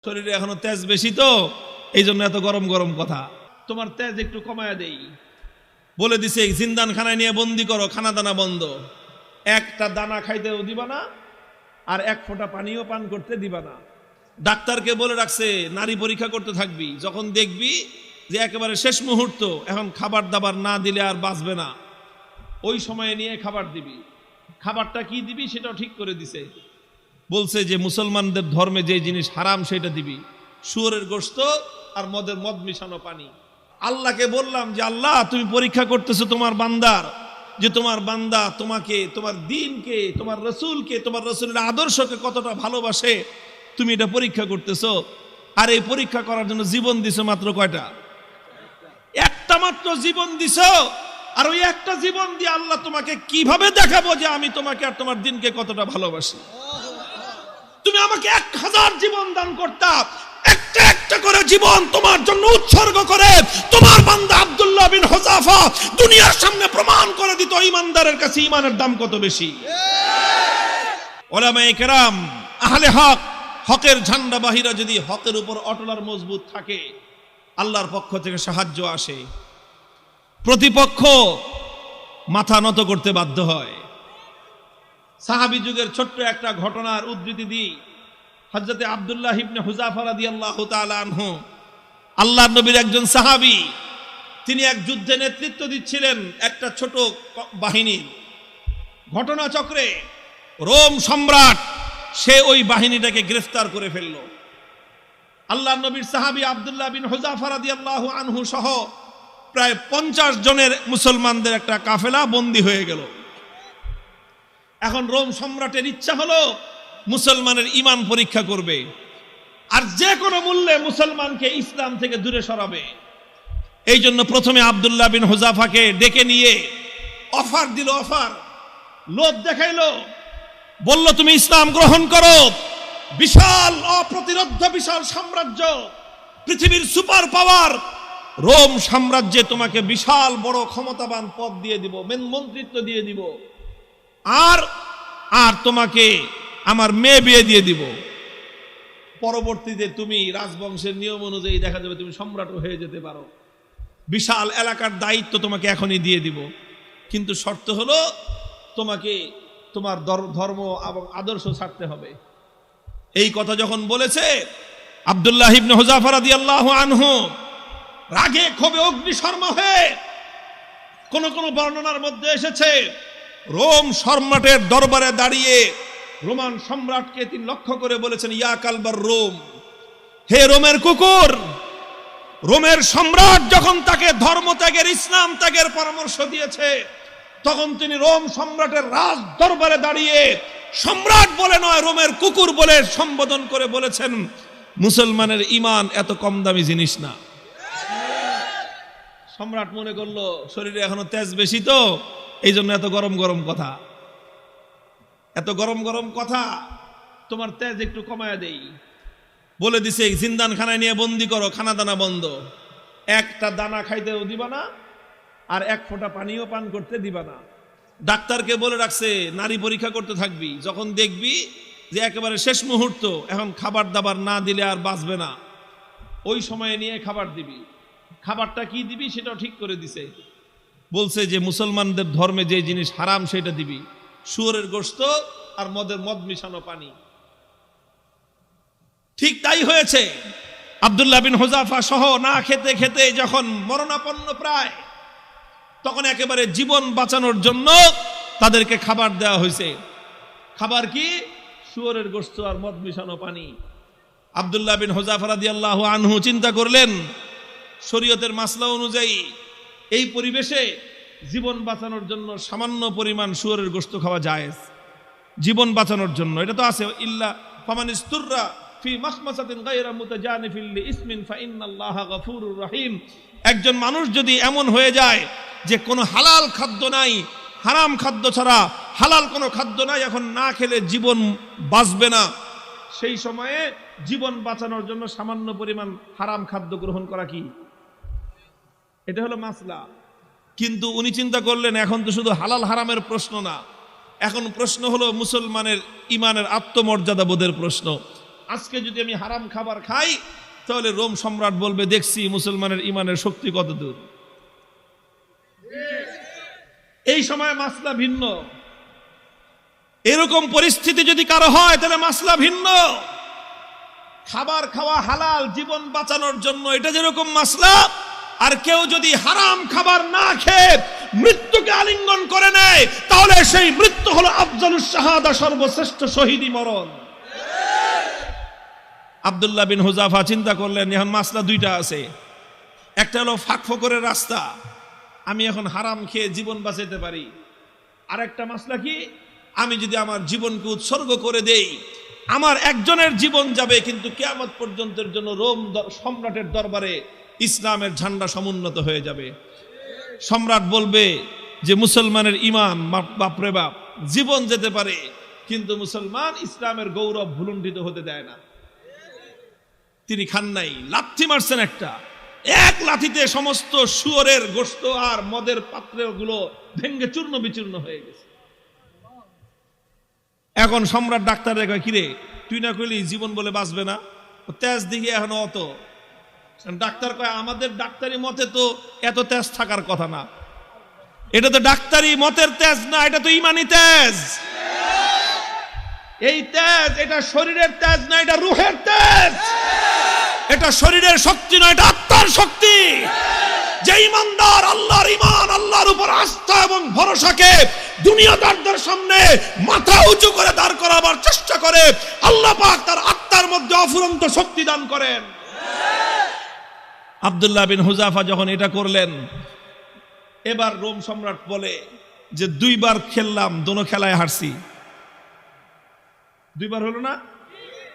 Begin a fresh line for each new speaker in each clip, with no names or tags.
শরীরে এখনো তেজ বেশি তো এই জন্য এত গরম গরম কথা। তোমার তেজ একটু কমায়া দেই বলে দিছে, জিন্দান খানায় নিয়ে বন্দি করো, খানা দানা বন্ধ, একটা দানা খাইতেও দিবা না আর এক ফোঁটা পানিও পান করতে দিবা না। ডাক্তারকে বলে রাখছে নারী পরীক্ষা করতে থাকবি, যখন দেখবি যে একেবারে শেষ মুহূর্ত, এখন খাবার দাবার না দিলে আর বাঁচবে না, ওই সময়ে নিয়ে খাবার দিবি। খাবারটা কি দিবি সেটাও ঠিক করে দিছে, বলছে যে মুসলমানদের ধর্মে যে জিনিস হারাম সেটা দিবি, শুয়োরের গোশত আর মদ মিশানো পানি। আল্লাহকে বললাম যে আল্লাহ তুমি পরীক্ষা করতেছো তোমার বান্দার, যে তোমার বান্দা তোমাকে, তোমার দ্বীনকে, তোমার রসুলকে, তোমার রসুলের আদর্শকে কতটা ভালোবাসে তুমি এটা পরীক্ষা করতেছো। আর এই পরীক্ষা করার জন্য জীবন দিছো মাত্র কয়টা? একটা মাত্র জীবন দিছো। আর ওই একটা জীবন দিয়ে আল্লাহ তোমাকে কিভাবে দেখাবো যে আমি তোমাকে আর তোমার দ্বীনকে কতটা ভালোবাসি। তুমি আমাকে 1000 জীবন দান করতা, একটা একটা করে জীবন তোমার জন্য উৎসর্গ করে তোমার বান্দা আব্দুল্লাহ বিন হুযাফা দুনিয়ার সামনে প্রমাণ করে দিত ঈমানদারের কাছে ঈমানের দাম কত বেশি। উলামায়ে কেরাম, আহলে হক, হকের ঝান্ডাবাহীরা যদি হকের উপর অটল আর মজবুত থাকে, আল্লাহর পক্ষ থেকে সাহায্য আসে, প্রতিপক্ষ মাথা নত করতে বাধ্য হয়। সাহাবী যুগের ছোট্ট একটা ঘটনার উদ্ধৃতি দিই। হযরতে আব্দুল্লাহ ইবনে হুযাফা রাদিয়াল্লাহু তাআলা আনহু, আল্লাহর নবীর একজন সাহাবী, তিনি এক যুদ্ধে নেতৃত্ব দিচ্ছিলেন একটা ছোট বাহিনীর। ঘটনাচক্রে রোম সম্রাট সে ওই বাহিনীটাকে গ্রেফতার করে ফেলল। আল্লাহর নবীর সাহাবী আব্দুল্লাহ বিন হুযাফা রাদিয়াল্লাহু আনহু সহ প্রায় 50 জনের মুসলমানদের একটা কাফেলা বন্দী হয়ে গেল। এখন রোম সম্রাটের ইচ্ছা হলো মুসলমানের ঈমান পরীক্ষা করবে আর যে কোনো মূল্যে মুসলমানকে ইসলাম থেকে দূরে সরাবে। এই জন্য প্রথমে আব্দুল্লাহ বিন হুযাফাকে ডেকে নিয়ে অফার দিল, অফার, লোভ দেখাইলো, বলল তুমি ইসলাম গ্রহণ করো, বিশাল অপ্রতিরোধ্য বিশাল সাম্রাজ্য, পৃথিবীর সুপার পাওয়ার রোম সাম্রাজ্যে তোমাকে বিশাল বড় ক্ষমতাবান পদ দিয়ে দিব, মন্ত্রিত্ব দিয়ে দিব, আর আর তোমাকে আমার মেয়ে বিয়ে দিয়ে দিব। পরবর্তীতে তুমি রাজবংশের নিয়ম অনুযায়ী দেখা যাবে তুমি সম্রাটও হয়ে যেতে পারো, বিশাল এলাকার দায়িত্ব তোমাকে এখনই দিয়ে দিব, কিন্তু শর্ত হলো তোমাকে তোমার ধর্ম এবং আদর্শ ছাড়তে হবে। এই কথা যখন বলেছে, আব্দুল্লাহ ইবনে হুযাফা রাদিয়াল্লাহু আনহু রাগে ক্ষোভে অগ্নিশর্মা হয়ে, কোন কোন বর্ণনার মধ্যে এসেছে রোম সম্রাটের দরবারে দাঁড়িয়ে রোমান সম্রাটকে তিনি লক্ষ্য করে বলেছেন, ইয়া কালবার রোম, হে রোমের কুকুর। রোমের সম্রাট যখন তাকে ধর্ম ত্যাগের, ইসলাম ত্যাগের পরামর্শ দিয়েছে, তখন তিনি রোম সম্রাটের রাজ দরবারে দাঁড়িয়ে সম্রাট বলে নয়, রোমের কুকুর বলে সম্বোধন করে বলেছেন, মুসলমানের ঈমান এত কম দামি জিনিস না। সম্রাট মনে করলো শরীরে এখনো তেজ বেশি তো এই জন্য এত গরম গরম কথা। এত গরম গরম কথা, তোমার তেজ একটু কমায়া দেই বলে দিছে, জিন্দান খানায় নিয়ে বন্দি করো, খানা দানা বন্ধ, একটা দানা খাইতেও দিবা না আর এক ফোঁটা পানিও পান করতে দিবা না। ডাক্তারকে বলে রাখছে নারী পরীক্ষা করতে থাকবি, যখন দেখবি যে একেবারে শেষ মুহূর্ত, এখন খাবার দাবার না দিলে আর বাঁচবে না, ওই সময়ে নিয়ে খাবার দিবি। খাবারটা কি দিবি সেটাও ঠিক করে দিছে, বলছে যে মুসলমানদের ধর্মে যে জিনিস হারাম সেটা দিবি, শুয়োরের গোশত আর মদ মিশানো পানি। ঠিক তাই হয়েছে। আব্দুল্লাহ বিন হুযাফা সহ না খেতে খেতে যখন মরণাপন্ন প্রায়, তখন একেবারে জীবন বাঁচানোর জন্য তাদেরকে খাবার দেওয়া হয়েছে। খাবার কি? শুয়োরের গোশত আর মদ মিশানো পানি। আব্দুল্লাহ বিন হুযাফা রাদিয়াল্লাহু আনহু চিন্তা করলেন, শরীয়তের মাসলা অনুযায়ী এই পরিবেশে জীবন বাঁচানোর জন্য সামান্য পরিমাণ শুয়োরের গোশত খাওয়া জায়েজ, জীবন বাঁচানোর জন্য। এটা তো আছে, ইল্লা ফামানিস্তুররা ফি মাখমাসাতিন গায়রা মুতাজানিফিল লিইসমিন ফাইন্নাল্লাহা গফুরুর রহিম। একজন মানুষ যদি এমন হয়ে যায় যে কোনো হালাল খাদ্য নাই, হারাম খাদ্য ছাড়া হালাল কোনো খাদ্য নাই, এখন না খেলে জীবন বাঁচবে না, সেই সময়ে জীবন বাঁচানোর জন্য সামান্য পরিমাণ হারাম খাদ্য গ্রহণ করা কি, এটা হলো মাসলা। কিন্তু উনি চিন্তা করলেন এখন তো শুধু হালাল হারামের প্রশ্ন না, এখন প্রশ্ন হলো মুসলমানের ঈমানের আত্মমর্যাদা বোধের প্রশ্ন। আজকে যদি আমি হারাম খাবার খাই তাহলে রোম সম্রাট বলবে দেখছি মুসলমানের ইমানের শক্তি কত দূর। এই সময় মাসলা ভিন্ন। এরকম পরিস্থিতি যদি কারো হয় তাহলে মাসলা ভিন্ন। খাবার খাওয়া হালাল জীবন বাঁচানোর জন্য, এটা যেরকম মাসলা, আর কেউ যদি হারাম খাবার না খেয়ে মৃত্যুকে আলিঙ্গন করে নেয় তাহলে সেই মৃত্যু হলো আফজালুস শাহাদা, সর্বশ্রেষ্ঠ শহীদি মরণ। আব্দুল্লাহ বিন হুযাফা চিন্তা করলেন এখন মাসলা দুইটা আছে, একটা হলো ফাঁক ফোকরের রাস্তা, আমি এখন হারাম খেয়ে জীবন বাঁচাতে পারি, আর একটা মাসলা কি, আমি যদি আমার জীবনকে উৎসর্গ করে দেই আমার একজনের জীবন যাবে কিন্তু কিয়ামত পর্যন্তের জন্য রোম সম্রাটের দরবারে ইসলামের ঝান্ডা সমুন্নত হয়ে যাবে। সম্রাট বলবে যে মুসলমানের ইমান বাপরে বাপ, জীবন যেতে পারে কিন্তু মুসলমান ইসলামের গৌরব ভুলুণ্ঠিত হতে দেয় না। তিনি খান নাই, লাথি মারছেন একটা, এক লাথিতে সমস্ত শুয়োরের গোশত আর মদের পাত্রগুলো ভেঙ্গে চূর্ণ বিচূর্ণ হয়ে গেছে। এখন সম্রাট ডাক্তারের কয় কিরে তুই না কইলি জীবন বলে বাঁচবে না, তেজ দিকে এখনো অত। ডাক্তার কয় আমাদের ডাক্তারি মতে তো এত তেজ থাকার কথা না, এটা তো ডাক্তারি মতের তেজ না, এটা তো ইমানি তেজ। এই তেজ এটা শরীরের তেজ না, এটা রূহের তেজ। এটা শরীরের শক্তি নয়, এটা আত্মার শক্তি। যে ইমানদার আল্লাহর ইমান, আল্লাহর উপর আস্থা এবং ভরসাকে দুনিয়াদারদের সামনে মাথা উঁচু করে দাঁড় করাবার চেষ্টা করে, আল্লাহ পাক তার আত্মার মধ্যে অফুরন্ত শক্তি দান করেন। আব্দুল্লাহ বিন হুযাফা যখন এটা করলেন, এবার রোম সম্রাট বলে যে দুইবার খেললাম, দোনো খেলায় হারছি। দুইবার হলো না?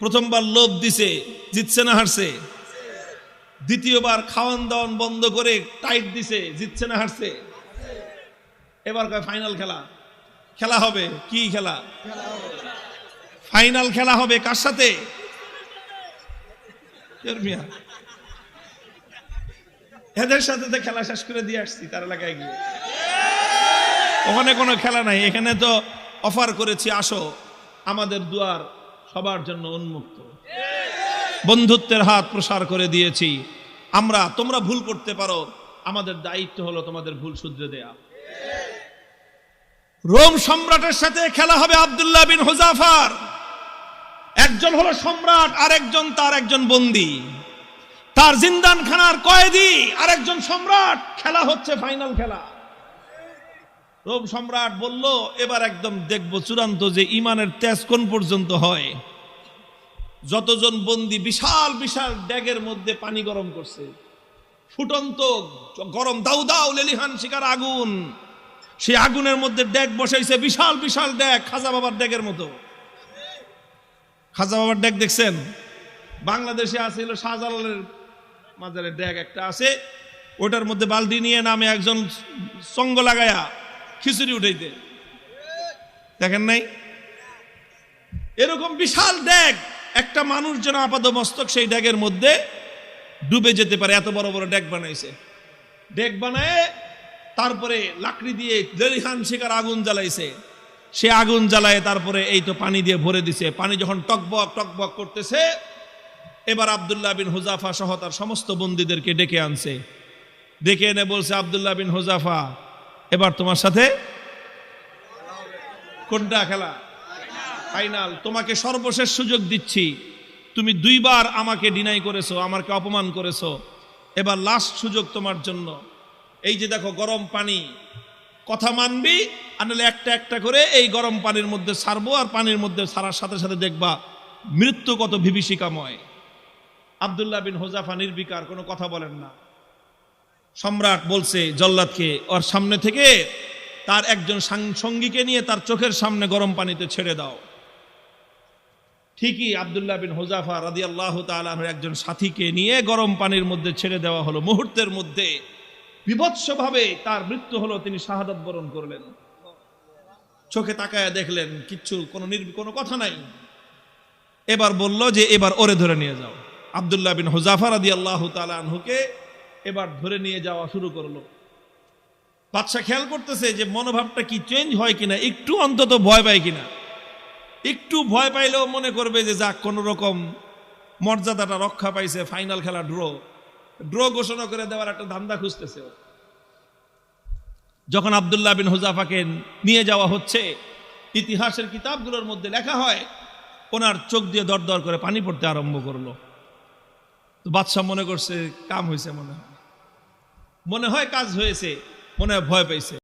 প্রথমবার লোভ দিছে, জিতছে না হারছে? দ্বিতীয়বার খাওয়ান দাওয়ান বন্ধ করে টাইট দিছে, জিতছে না হারছে? এবার কয় ফাইনাল খেলা, খেলা হবে। কি খেলা? ফাইনাল খেলা হবে। কার সাথে? এদের সাথে তো খেলা শেষ করে দিয়ে আসছি তার এলাকায় গিয়ে। ওখানে কোনো খেলা নাই, এখানে তো অফার করেছি আসো, আমাদের দুয়ার সবার জন্য উন্মুক্ত, বন্ধুত্বের হাত প্রসার করে দিয়েছি আমরা। তোমরা ভুল করতে পারো, আমাদের দায়িত্ব হলো তোমাদের ভুল শুধরে দেয়া। রোম সম্রাটের সাথে খেলা হবে আব্দুল্লাহ বিন হুযাফার। একজন হলো সম্রাট আর একজন তার একজন বন্দী, তার জিন্দানখানার কয়েদি আর একজন সম্রাট। খেলা হচ্ছে ফাইনাল খেলা। রোম সম্রাট বলল এবার একদম দেখবো চূড়ান্ত যে ইমানের তেজ কোন পর্যন্ত হয়। যতজন বন্দী বিশাল বিশাল ড্যাগের মধ্যে পানি গরম করছে, ফুটন্ত গরম দাউ দাউ লেলিহান শিকার আগুন, সেই আগুনের মধ্যে ড্যাগ বসাইছে, বিশাল বিশাল ড্যাগ, খাজা বাবার ড্যাগের মতো। খাজা বাবার ড্যাগ দেখছেন? বাংলাদেশে আছে হলো শাহজালালের মাজারের ড্যাগ একটা আছে, ওটার মধ্যে বালতি নিয়ে নামে একজন সঙ্গ লাগায়া খিচুড়ি উঠাইতে, দেখেন নাই? এরকম বিশাল ড্যাগ, একটা মানুষ যেন আপাত মস্তক সেই ড্যাগের মধ্যে ডুবে যেতে পারে, এত বড় বড় ড্যাগ বানাইছে। ড্যাগ বানায় তারপরে লাকড়ি দিয়ে লেলিহান শিকার আগুন জ্বালাইছে, সে আগুন জ্বালায় তারপরে এই তো পানি দিয়ে ভরে দিছে। পানি যখন টকবক টকবক করতেছে, এবার আব্দুল্লাহ বিন হুযাফা সহ তার সমস্ত বন্দীদেরকে ডেকে আনছে। ডেকে এনে বলছে, আব্দুল্লাহ বিন হুযাফা এবার তোমার সাথে কোনটা খেলা? ফাইনাল। তোমাকে সর্বশেষ সুযোগ দিচ্ছি, তুমি দুইবার আমাকে ডিনাই করেছো, আমাকে অপমান করেছো, এবার লাস্ট সুযোগ তোমার জন্য। এই যে দেখো গরম পানি, কথা মানবি আর নাহলে একটা একটা করে এই গরম পানির মধ্যে ছাড়বো, আর পানির মধ্যে ছাড়ার সাথে সাথে দেখবা মৃত্যু কত বিভীষিকাময়। আব্দুল্লাহ বিন হুযাফা নির্বিকার, কোনো কথা বলেন না। সম্রাট বলছে জল্লাদকে ওর সামনে থেকে তার একজন সঙ্গীকে নিয়ে তার চোখের সামনে গরম পানিতে ছেড়ে দাও। ঠিকই আব্দুল্লাহ বিন হুযাফা রাদিয়াল্লাহু তাআলা আনহু একজন সাথীকে নিয়ে গরম পানির মধ্যে ছেড়ে দেওয়া হলো। মুহূর্তের মধ্যে বিভৎসভাবে তার মৃত্যু হলো, তিনি শাহাদাত বরণ করলেন। চোখে তাকায় দেখলেন কিচ্ছু, কোনো কথা নাই। এবার বলল যে এবার ওরে ধরে নিয়ে যাও। আব্দুল্লাহ বিন হুযাফা রাদিয়াল্লাহু তাআলা আনহুকে এবার ধরে নিয়ে যাওয়া শুরু করলো। বাদশা খেয়াল করতেছে যে মনোভাবটা কি চেঞ্জ হয় কিনা, একটু অন্তত ভয় পায় কিনা। একটু ভয় পাইলেও মনে করবে যে যাক কোনো রকম মর্যাদাটা রক্ষা পাইছে, ফাইনাল খেলা ড্র ঘোষণা করে দেওয়ার একটা ধান্দা খুঁজতেছে। যখন আব্দুল্লাহ বিন হুযাফাকে নিয়ে যাওয়া হচ্ছে, ইতিহাসের কিতাবগুলোর মধ্যে লেখা হয় ওনার চোখ দিয়ে দরদর করে পানি পড়তে আরম্ভ করলো। তো বাদশাহ মনে করছে কাম হয়েছে, মনে হয় কাজ হয়েছে, মনে হয় ভয় পাইছে।